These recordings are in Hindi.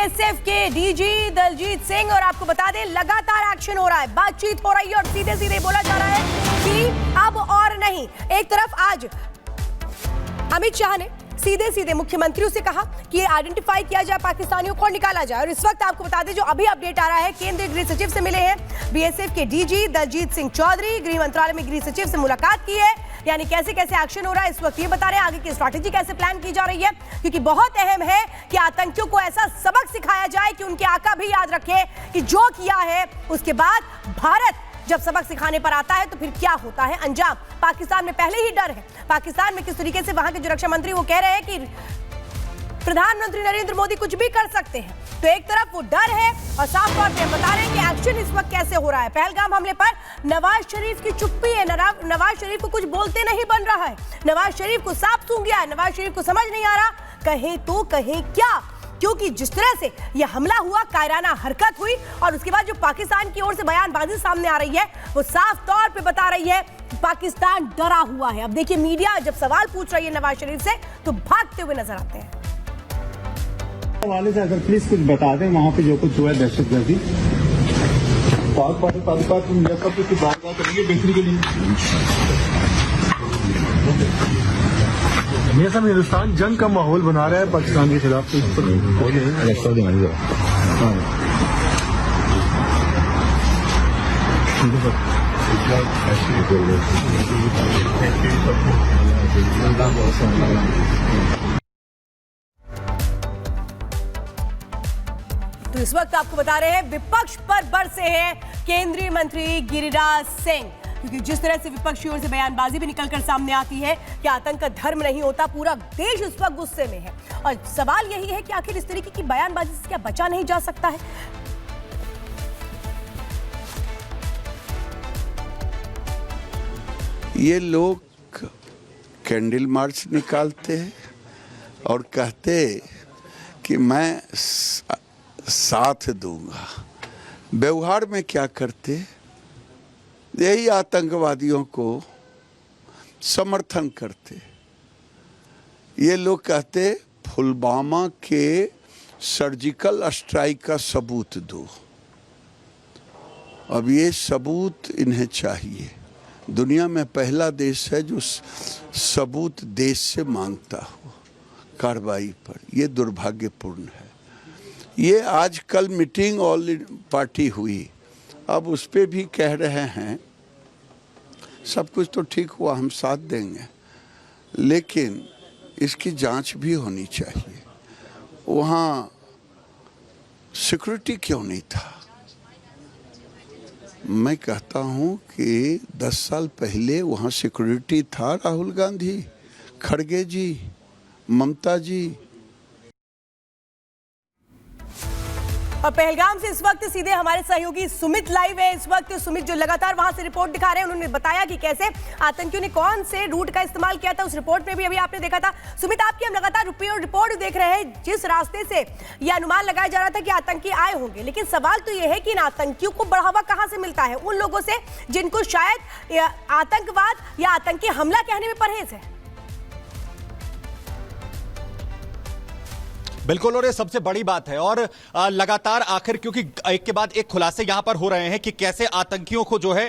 बीएसएफ के डीजी दलजीत सिंह, और आपको बता दें लगातार एक्शन हो रहा है, बातचीत हो रही है और सीधे सीधे बोला जा रहा है कि अब और नहीं। एक तरफ आज अमित शाह ने सीधे सीधे मुख्यमंत्रियों से कहा कि आइडेंटिफाई किया जाए पाकिस्तानियों को, निकाला जाए। और इस वक्त आपको बता दें जो अभी अपडेट आ रहा है, केंद्रीय गृह सचिव से मिले हैं बीएसएफ के डीजी दलजीत सिंह चौधरी, गृह मंत्रालय में गृह सचिव से मुलाकात की है। यानी कैसे कैसे एक्शन हो रहा है इस वक्त ये बता रहे हैं, आगे की स्ट्रैटेजी कैसे प्लान की जा रही है, क्योंकि बहुत अहम है कि आतंकियों को ऐसा सबक सिखाया जाए कि उनके आका भी याद रखे कि जो किया है उसके बाद भारत जब सबक सिखाने पर आता है तो फिर क्या होता है अंजाम। पाकिस्तान में पहले ही डर है, पाकिस्तान में किस तरीके से वहां के जो रक्षा मंत्री वो कह रहे हैं कि प्रधानमंत्री नरेंद्र मोदी कुछ भी कर सकते हैं, तो एक तरफ वो डर है और साफ तौर पे बता रहे हैं कि एक्शन इस वक्त कैसे हो रहा है। पहलगाम हमले पर नवाज शरीफ की चुप्पी है, नवाज शरीफ को कुछ बोलते नहीं बन रहा है, नवाज शरीफ को सांप सूंघ गया है, नवाज शरीफ को समझ नहीं आ रहा कहे तो कहे क्या, क्योंकि जिस तरह से यह हमला हुआ, कायराना हरकत हुई और उसके बाद जो पाकिस्तान की ओर से बयानबाजी सामने आ रही है वो साफ तौर पे बता रही है पाकिस्तान डरा हुआ है। अब देखिए मीडिया जब सवाल पूछ रही है नवाज शरीफ से तो भागते हुए नजर आते हैं। हवाले से अगर प्लीज कुछ बता दें वहाँ पे जो कुछ हुआ है दहशतगर्दी, पाक पाकिस्तान जैसा कुछ बात करेंगे बेहतरी के लिए। ये सब हिंदुस्तान जंग का माहौल बना रहा है पाकिस्तान के खिलाफ, तो इस तो इस वक्त आपको बता रहे हैं विपक्ष पर बरसे हैं केंद्रीय मंत्री गिरिराज सिंह, क्योंकि जिस तरह से विपक्ष की ओर से बयानबाजी भी निकलकर सामने आती है कि आतंक का धर्म नहीं होता, पूरा देश इस वक्त गुस्से में है। और सवाल यही है कि आखिर इस तरीके की बयानबाजी से क्या बचा नहीं जा सकता है। ये लोग कैंडल मार्च निकालते हैं और कहते कि मैं साथ दूंगा, व्यवहार में क्या करते, यही आतंकवादियों को समर्थन करते। ये लोग कहते पुलवामा के सर्जिकल स्ट्राइक का सबूत दो। अब ये सबूत इन्हें चाहिए। दुनिया में पहला देश है जो सबूत देश से मांगता हो कार्रवाई पर, ये दुर्भाग्यपूर्ण है। ये आज कल मीटिंग ऑल पार्टी हुई, अब उस पर भी कह रहे हैं सब कुछ तो ठीक हुआ, हम साथ देंगे, लेकिन इसकी जांच भी होनी चाहिए। वहाँ सिक्योरिटी क्यों नहीं था? मैं कहता हूँ कि 10 साल पहले वहाँ सिक्योरिटी था, राहुल गांधी, खड़गे जी, ममता जी। और पहलगाम से इस वक्त सीधे हमारे सहयोगी सुमित लाइव है। इस वक्त सुमित जो लगातार वहां से रिपोर्ट दिखा रहे हैं, उन्होंने बताया कि कैसे आतंकियों ने कौन से रूट का इस्तेमाल किया था, उस रिपोर्ट में भी अभी आपने देखा था। सुमित, आपकी हम लगातार रिपोर्ट देख रहे हैं, जिस रास्ते से यह अनुमान लगाया जा रहा था कि आतंकी आए होंगे, लेकिन सवाल तो यह है कि इन आतंकियों को बढ़ावा कहां से मिलता है, उन लोगों से जिनको शायद आतंकवाद या आतंकी हमला कहने में परहेज है। बिल्कुल, और ये सबसे बड़ी बात है। और लगातार आखिर क्योंकि एक के बाद एक खुलासे यहां पर हो रहे हैं कि कैसे आतंकियों को जो है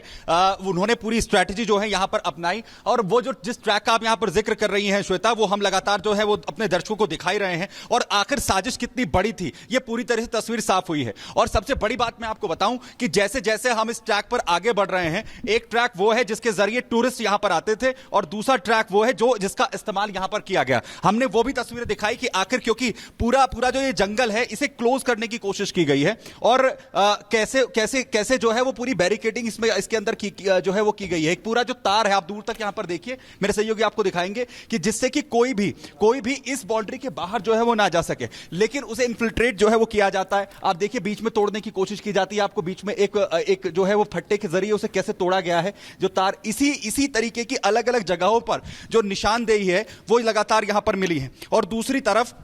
उन्होंने पूरी स्ट्रैटेजी जो है यहां पर अपनाई, और वो जो जिस ट्रैक का आप यहां पर जिक्र कर रही हैं श्वेता, वो हम लगातार जो है वो अपने दर्शकों को दिखाई रहे हैं। और आखिर साजिश कितनी बड़ी थी ये पूरी तरह से तस्वीर साफ हुई है। और सबसे बड़ी बात मैं आपको बताऊं कि जैसे जैसे हम इस ट्रैक पर आगे बढ़ रहे हैं, एक ट्रैक वो है जिसके जरिए टूरिस्ट यहां पर आते थे, और दूसरा ट्रैक वो है जो जिसका इस्तेमाल यहां पर किया गया। हमने वो भी तस्वीरें दिखाई कि आखिर क्योंकि पूरा जो ये जंगल है इसे क्लोज करने की कोशिश की गई है, और कैसे जो है वो पूरी बैरिकेडिंग इसके अंदर जो है वो की गई है। एक पूरा जो तार है, आप दूर तक यहां पर देखिए, मेरे सहयोगी आपको दिखाएंगे कि जिससे कि कोई भी इस बाउंड्री के बाहर जो है वो ना जा सके, लेकिन उसे इन्फिल्ट्रेट जो है वो किया जाता है। आप देखिए बीच में तोड़ने की कोशिश की जाती है, आपको बीच में एक जो है वो फट्टे के जरिए उसे कैसे तोड़ा गया है। जो तार इसी तरीके की अलग अलग जगहों पर जो निशानदेही है वो लगातार यहां पर मिली है। और दूसरी तरफ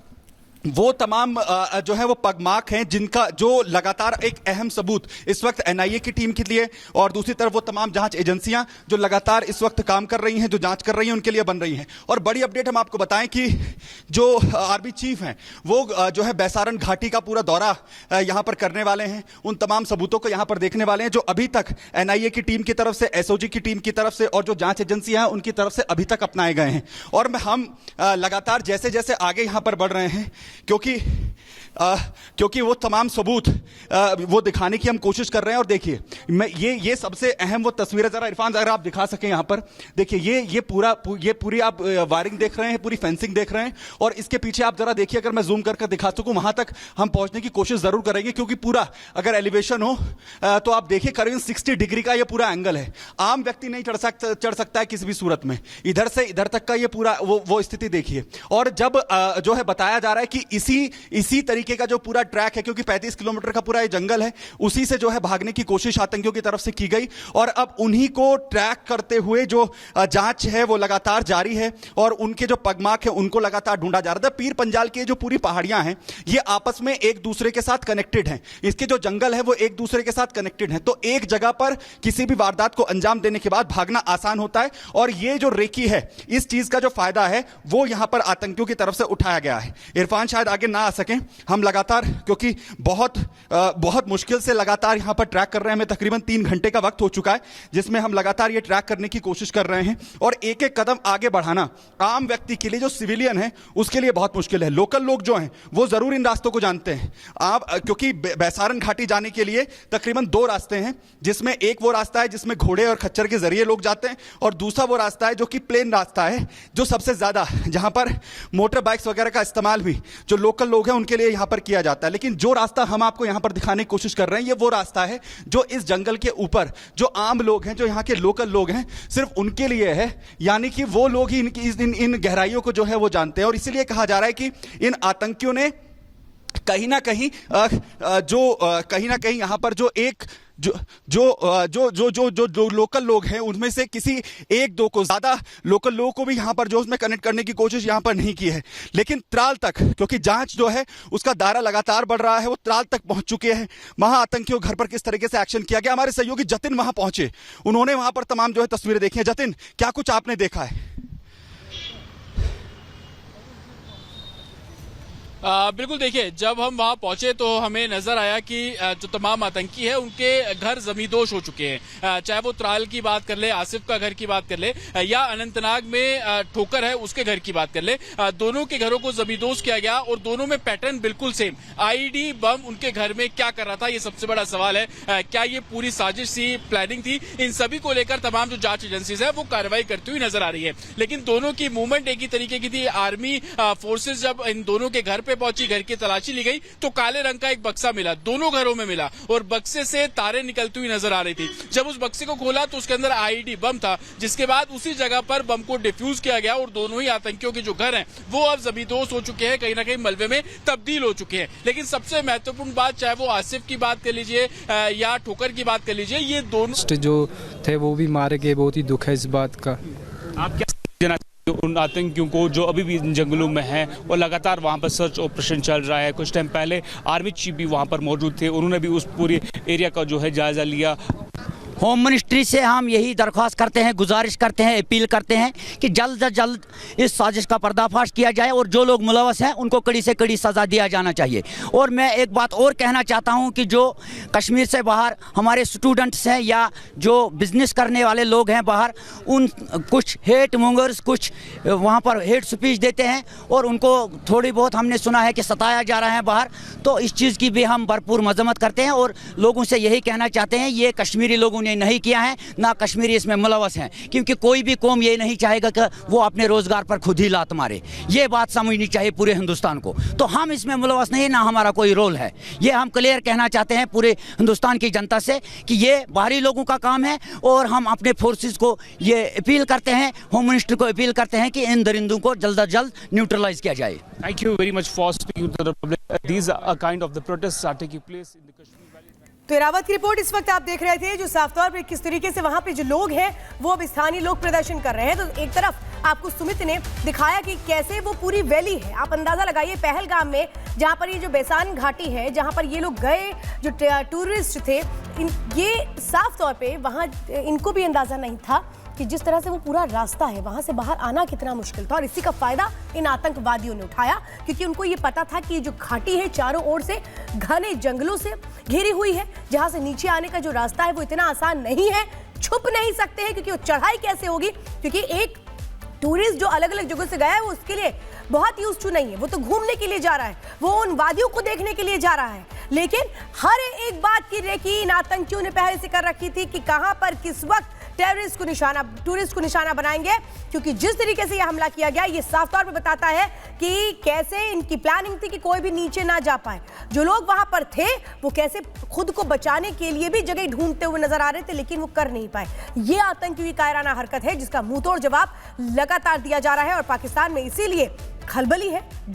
वो तमाम जो है वो पगमार्क हैं जिनका जो लगातार एक अहम सबूत इस वक्त एनआईए की टीम के लिए और दूसरी तरफ वो तमाम जांच एजेंसियां जो लगातार इस वक्त काम कर रही हैं, जो जांच कर रही हैं, उनके लिए बन रही हैं। और बड़ी अपडेट हम आपको बताएं कि जो आर्मी चीफ हैं वो जो है बैसारन घाटी का पूरा दौरा यहां पर करने वाले हैं, उन तमाम सबूतों को यहां पर देखने वाले हैं जो अभी तक एनआईए की टीम की तरफ से, एसओजी की टीम की तरफ से और जो जांच एजेंसियां हैं उनकी तरफ से अभी तक अपनाए गए हैं। और हम लगातार जैसे जैसे आगे यहां पर बढ़ रहे हैं क्योंकि वो तमाम सबूत वो दिखाने की हम कोशिश कर रहे हैं। और देखिए मैं ये सबसे अहम वो तस्वीरें जरा इरफान अगर आप दिखा सकें यहां पर देखिए ये पूरी आप वायरिंग देख रहे हैं, पूरी फेंसिंग देख रहे हैं और इसके पीछे आप जरा देखिए, अगर मैं जूम करके दिखा सकूं वहां तक हम पहुंचने की कोशिश जरूर करेंगे क्योंकि पूरा अगर एलिवेशन हो तो आप देखिए करीबन 60 डिग्री का ये पूरा एंगल है। आम व्यक्ति नहीं चढ़ सकता है किसी भी सूरत में, इधर से इधर तक का ये पूरा वो स्थिति देखिए। और जब जो है बताया जा रहा है कि इसी तरीके का जो पूरा ट्रैक है, क्योंकि 35 किलोमीटर का पूरा ये जंगल है, उसी से जो है भागने की कोशिश आतंकियों की तरफ से की गई और अब उन्हीं को ट्रैक करते हुए जो जांच है वो लगातार जारी है और उनके जो पगमार्क है उनको लगातार ढूंढा जा रहा था। पीर पंजाल की जो पूरी पहाड़ियां हैं ये आपस में एक दूसरे के साथ कनेक्टेड हैं, इसके जो जंगल है वो एक दूसरे के साथ कनेक्टेड है, तो एक जगह पर किसी भी वारदात को अंजाम देने के बाद भागना आसान होता है। और ये जो रेकी है, इस चीज का जो फायदा है वो यहां पर आतंकियों की तरफ से उठाया गया है। इरफान शायद आगे ना आ सकें, हम लगातार क्योंकि बहुत मुश्किल से लगातार यहां पर ट्रैक कर रहे हैं, हमें तकरीबन 3 घंटे का वक्त हो चुका है जिसमें हम लगातार ये ट्रैक करने की कोशिश कर रहे हैं और एक एक कदम आगे बढ़ाना आम व्यक्ति के लिए, जो सिविलियन है उसके लिए बहुत मुश्किल है। लोकल लोग जो हैं वो जरूर इन रास्तों को जानते हैं आप, क्योंकि बैसारन घाटी जाने के लिए तकरीबन 2 रास्ते हैं, जिसमें एक वो रास्ता है जिसमें घोड़े और खच्चर के जरिए लोग जाते हैं और दूसरा वो रास्ता है जो कि प्लेन रास्ता है, जो सबसे ज्यादा जहां पर मोटर बाइक्स वगैरह का इस्तेमाल भी जो लोकल लोग हैं उनके लिए यहां पर किया जाता है। लेकिन जो रास्ता हम आपको यहां पर दिखाने की कोशिश कर रहे हैं ये वो रास्ता है जो इस जंगल के ऊपर जो आम लोग हैं, जो यहां के लोकल लोग हैं, सिर्फ उनके लिए है, यानी कि वो लोग ही इन गहराइयों को जो है वो जानते हैं। और इसीलिए कहा जा रहा है कि इन आतंकियों ने कहीं ना कहीं यहां पर जो लोकल लोग हैं उनमें से किसी एक दो को, ज्यादा लोकल लोगों को भी यहां पर जो उसमें कनेक्ट करने की कोशिश यहां पर नहीं की है। लेकिन त्राल तक, क्योंकि जांच जो है उसका दायरा लगातार बढ़ रहा है, वो त्राल तक पहुंच चुके हैं। वहां आतंकियों घर पर किस तरीके से एक्शन किया गया, हमारे सहयोगी जतिन वहां पहुंचे, उन्होंने वहां पर तमाम जो है तस्वीरें देखी हैं। जतिन, क्या कुछ आपने देखा है? बिल्कुल, देखिए जब हम वहां पहुंचे तो हमें नजर आया कि जो तमाम आतंकी है उनके घर जमींदोज हो चुके हैं, चाहे वो त्राल की बात कर ले, आसिफ का घर की बात कर ले या अनंतनाग में ठोकर है उसके घर की बात कर ले, दोनों के घरों को जमींदोज किया गया और दोनों में पैटर्न बिल्कुल सेम। आईईडी बम उनके घर में क्या कर रहा था, ये सबसे बड़ा सवाल है। क्या ये पूरी साजिश थी, प्लानिंग थी? इन सभी को लेकर तमाम जो जांच एजेंसीज है वो कार्रवाई करती हुई नजर आ रही है। लेकिन दोनों की मूवमेंट एक ही तरीके की थी। आर्मी फोर्सेज जब इन दोनों के घर पहुंची, घर की तलाशी ली गई तो काले रंग का एक बक्सा मिला, दोनों घरों में मिला और बक्से से तारें निकलती हुई नजर आ रही थी। जब उस बक्से को खोला तो उसके अंदर आईईडी बम था, जिसके बाद उसी जगह पर बम को डिफ्यूज किया गया और दोनों ही आतंकियों के जो घर हैं वो अब जमींदोज हो चुके हैं, कहीं ना कहीं मलबे में तब्दील हो चुके हैं। लेकिन सबसे महत्वपूर्ण बात, चाहे वो आसिफ की बात कर लीजिए या ठोकर की बात कर लीजिए, ये दोनों जो थे वो भी मारे गए। बहुत ही दुख है इस बात का। आप क्या उन आतंकियों को जो अभी भी इन जंगलों में हैं और लगातार वहां पर सर्च ऑपरेशन चल रहा है। कुछ टाइम पहले आर्मी चीफ भी वहां पर मौजूद थे, उन्होंने भी उस पूरे एरिया का जो है जायजा लिया। होम मिनिस्ट्री से हम यही दरख्वास्त करते हैं, गुजारिश करते हैं, अपील करते हैं कि जल्द से जल्द इस साजिश का पर्दाफाश किया जाए और जो लोग मुलव्वस हैं उनको कड़ी से कड़ी सज़ा दिया जाना चाहिए। और मैं एक बात और कहना चाहता हूं कि जो कश्मीर से बाहर हमारे स्टूडेंट्स हैं या जो बिजनेस करने वाले लोग हैं बाहर, उन कुछ हेट मोंगर्स कुछ वहाँ पर हेट स्पीच देते हैं और उनको थोड़ी बहुत हमने सुना है कि सताया जा रहा है बाहर, तो इस चीज़ की भी हम भरपूर मजम्मत करते हैं और लोगों से यही कहना चाहते हैं, ये कश्मीरी लोगों ने नहीं किया है, ना कश्मीरी इसमें मुलव्वस हैं, क्योंकि कोई भी कौम ये नहीं चाहेगा कि वो अपने रोजगार पर खुद ही लात मारे। ये बात समझनी चाहिए पूरे हिंदुस्तान को। तो हम इसमें मुलव्वस नहीं, ना हमारा कोई रोल है। ये हम क्लियर कहना चाहते हैं पूरे हिंदुस्तान की जनता से कि ये बाहरी लोगों का काम है और हम अपने फोर्सेस को ये अपील करते हैं, होम मिनिस्टर को अपील करते हैं कि इन दरिंदों को जल्द से जल्द न्यूट्रलाइज किया जाए। Thank you very much for speaking to the public. These are kind of the protests are taking place in the Kashmir Valley. तो रावत की रिपोर्ट इस वक्त आप देख रहे थे, जो साफ तौर पर किस तरीके से वहां पे जो लोग हैं वो अब स्थानीय लोग प्रदर्शन कर रहे हैं। तो एक तरफ आपको सुमित ने दिखाया कि कैसे वो पूरी वैली है। आप अंदाजा लगाइए पहलगाम में, जहां पर ये जो बेसान घाटी है, जहां पर ये लोग गए, जो टूरिस्ट थे, ये साफ तौर पे वहां इनको भी अंदाजा नहीं था कि जिस तरह से वो पूरा रास्ता है वहां से बाहर आना कितना मुश्किल था। और इसी का फायदा इन आतंकवादियों ने उठाया, क्योंकि उनको ये पता था कि ये जो घाटी है चारों ओर से घने जंगलों से घिरी हुई है, जहां से नीचे आने का जो रास्ता है वो इतना आसान नहीं है। छुप नहीं सकते हैं, क्योंकि वो चढ़ाई कैसे होगी, क्योंकि एक टूरिस्ट जो अलग अलग जगह से गया है वो उसके लिए बहुत यूज्ड टू नहीं है। वो तो घूमने के लिए जा रहा है, वो उन वादियों को देखने के लिए जा रहा है, लेकिन हर एक बात की रेकी इन आतंकियों ने पहले से कर रखी थी कि कहां पर किस वक्त टूरिस्ट को निशाना बनाएंगे। क्योंकि जिस तरीके से यह हमला किया गया, ये साफ तौर पे बताता है कि कैसे इनकी प्लानिंग थी कि कोई भी नीचे ना जा पाए। जो लोग वहां पर थे वो कैसे खुद को बचाने के लिए भी जगह ढूंढते हुए नजर आ रहे थे, लेकिन वो कर नहीं पाए। ये आतंकियों की कायराना हरकत है, जिसका मुंहतोड़ जवाब लगातार दिया जा रहा है और पाकिस्तान में इसीलिए खलबली है।